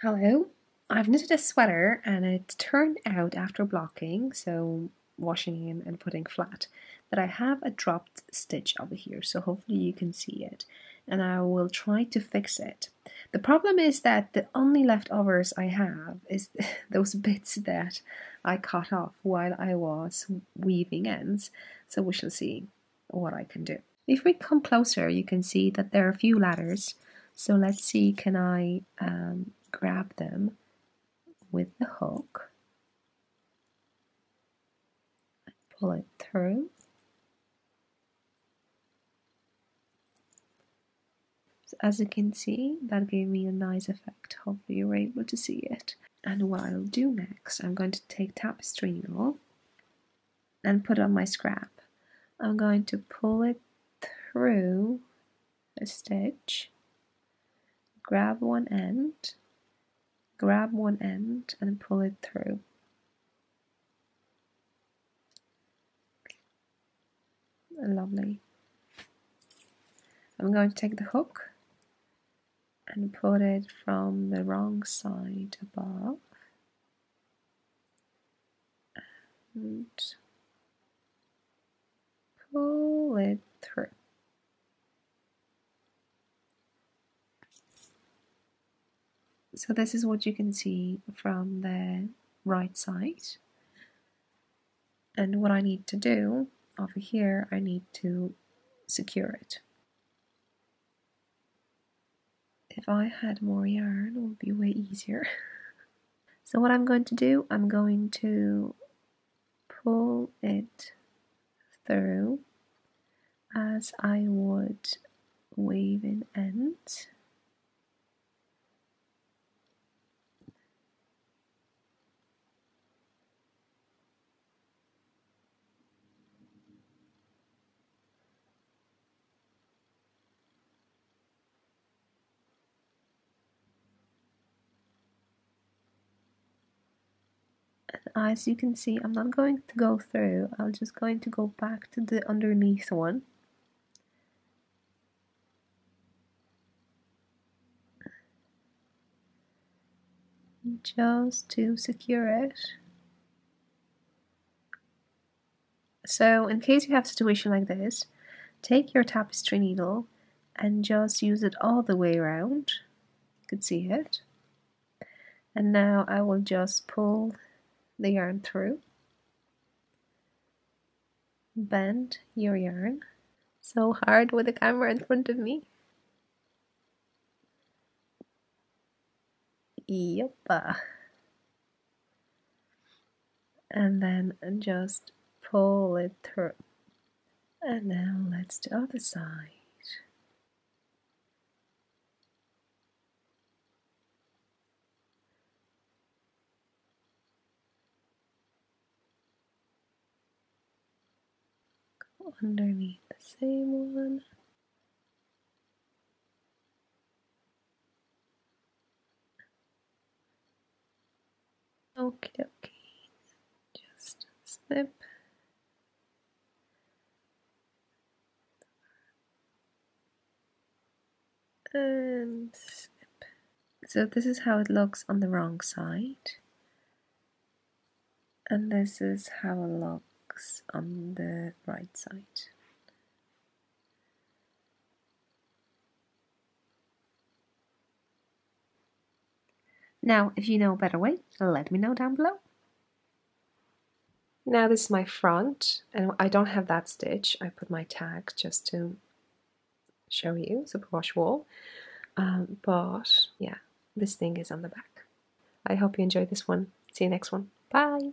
Hello, I've knitted a sweater and it turned out after blocking, so washing in and putting flat, that I have a dropped stitch over here, so hopefully you can see it and I will try to fix it. The problem is that the only leftovers I have is those bits that I cut off while I was weaving ends, so we shall see what I can do. If we come closer you can see that there are a few ladders, so let's see, can I grab them with the hook, pull it through. So as you can see, that gave me a nice effect. Hopefully you're able to see it. And what I'll do next, I'm going to take tapestry needle and put on my scrap. I'm going to pull it through a stitch, grab one end, and pull it through. Lovely. I'm going to take the hook and put it from the wrong side above and pull it through. So this is what you can see from the right side. And what I need to do over here, I need to secure it. If I had more yarn, it would be way easier. So what I'm going to do, I'm going to pull it through as I would weave in ends. As you can see, I'm not going to go through, I'm just going to go back to the underneath one. Just to secure it. So in case you have a situation like this, take your tapestry needle and just use it all the way around. You can see it. And now I will just pull the yarn through. Bend your yarn. So hard with the camera in front of me. Yep. And then just pull it through. And now let's do the other side. Go underneath the same one. Okay, just snip. And snip. So this is how it looks on the wrong side. And this is how it looks on the right side. Now, if you know a better way, let me know down below. Now this is my front, and I don't have that stitch. I put my tag just to show you, superwash wool. But yeah, this thing is on the back. I hope you enjoyed this one. See you next one. Bye!